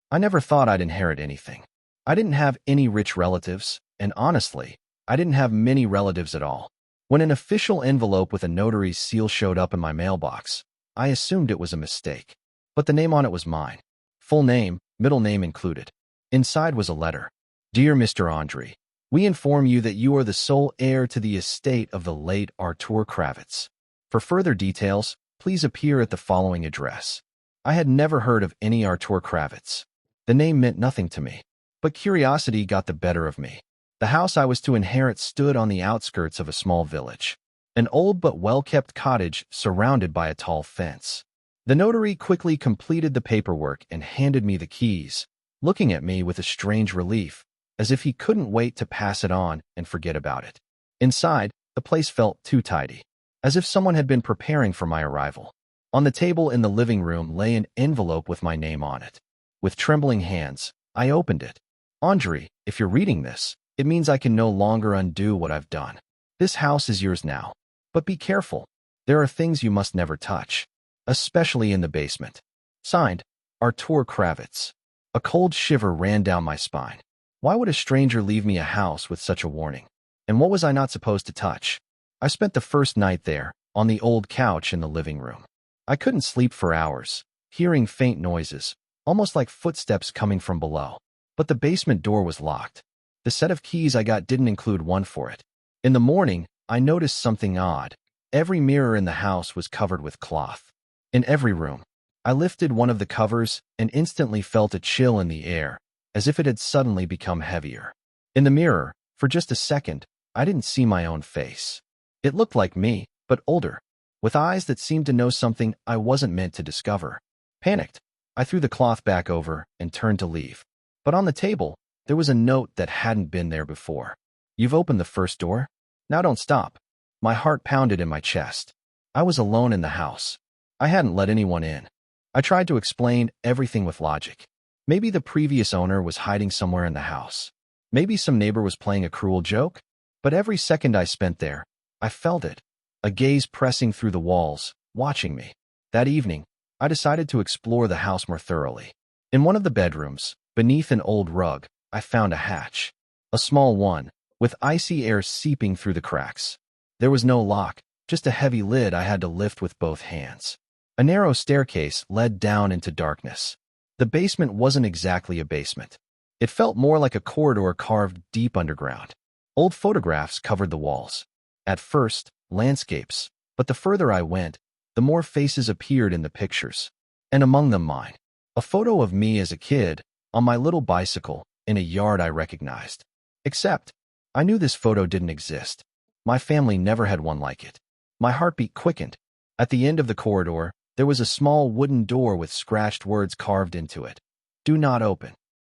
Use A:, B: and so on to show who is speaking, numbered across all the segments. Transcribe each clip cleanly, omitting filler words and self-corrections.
A: I never thought I'd inherit anything. I didn't have any rich relatives, and honestly, I didn't have many relatives at all. When an official envelope with a notary's seal showed up in my mailbox, I assumed it was a mistake. But the name on it was mine. Full name, middle name included. Inside was a letter. Dear Mr. Andre, we inform you that you are the sole heir to the estate of the late Artur Kravitz. For further details, please appear at the following address. I had never heard of any Artur Kravitz. The name meant nothing to me, but curiosity got the better of me. The house I was to inherit stood on the outskirts of a small village, an old but well-kept cottage surrounded by a tall fence. The notary quickly completed the paperwork and handed me the keys, looking at me with a strange relief, as if he couldn't wait to pass it on and forget about it. Inside, the place felt too tidy, as if someone had been preparing for my arrival. On the table in the living room lay an envelope with my name on it. With trembling hands, I opened it. Andre, if you're reading this, it means I can no longer undo what I've done. This house is yours now. But be careful. There are things you must never touch, especially in the basement. Signed, Artur Kravitz. A cold shiver ran down my spine. Why would a stranger leave me a house with such a warning? And what was I not supposed to touch? I spent the first night there, on the old couch in the living room. I couldn't sleep for hours, hearing faint noises, almost like footsteps coming from below. But the basement door was locked. The set of keys I got didn't include one for it. In the morning, I noticed something odd. Every mirror in the house was covered with cloth. In every room, I lifted one of the covers and instantly felt a chill in the air, as if it had suddenly become heavier. In the mirror, for just a second, I didn't see my own face. It looked like me, but older, with eyes that seemed to know something I wasn't meant to discover. Panicked, I threw the cloth back over and turned to leave. But on the table, there was a note that hadn't been there before. You've opened the first door? Now don't stop. My heart pounded in my chest. I was alone in the house. I hadn't let anyone in. I tried to explain everything with logic. Maybe the previous owner was hiding somewhere in the house. Maybe some neighbor was playing a cruel joke. But every second I spent there, I felt it. A gaze pressing through the walls, watching me. That evening, I decided to explore the house more thoroughly. In one of the bedrooms, beneath an old rug, I found a hatch. A small one, with icy air seeping through the cracks. There was no lock, just a heavy lid I had to lift with both hands. A narrow staircase led down into darkness. The basement wasn't exactly a basement. It felt more like a corridor carved deep underground. Old photographs covered the walls. At first, landscapes, but the further I went, the more faces appeared in the pictures. And among them mine. A photo of me as a kid, on my little bicycle, in a yard I recognized. Except, I knew this photo didn't exist. My family never had one like it. My heartbeat quickened. At the end of the corridor, there was a small wooden door with scratched words carved into it. Do not open.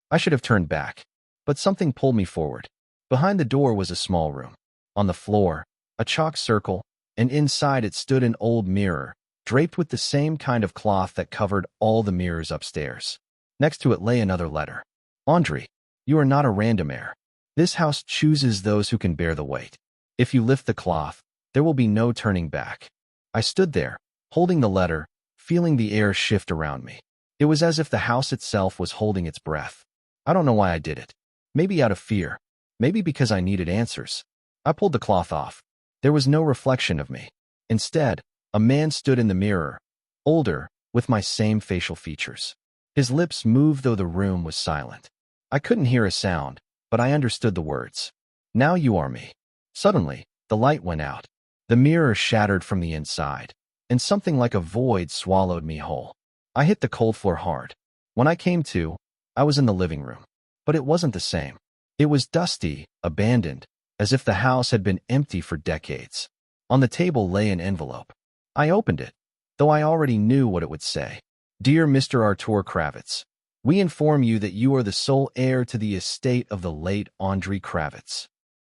A: I should have turned back, but something pulled me forward. Behind the door was a small room. On the floor, a chalk circle, and inside it stood an old mirror, draped with the same kind of cloth that covered all the mirrors upstairs. Next to it lay another letter. Andre, you are not a random heir. This house chooses those who can bear the weight. If you lift the cloth, there will be no turning back. I stood there, holding the letter, feeling the air shift around me. It was as if the house itself was holding its breath. I don't know why I did it. Maybe out of fear. Maybe because I needed answers. I pulled the cloth off. There was no reflection of me. Instead, a man stood in the mirror, older, with my same facial features. His lips moved though the room was silent. I couldn't hear a sound, but I understood the words. Now you are me. Suddenly, the light went out. The mirror shattered from the inside, and something like a void swallowed me whole. I hit the cold floor hard. When I came to, I was in the living room. But it wasn't the same. It was dusty, abandoned, as if the house had been empty for decades. On the table lay an envelope. I opened it, though I already knew what it would say. Dear Mr. Artur Kravitz, we inform you that you are the sole heir to the estate of the late Andre Kravitz.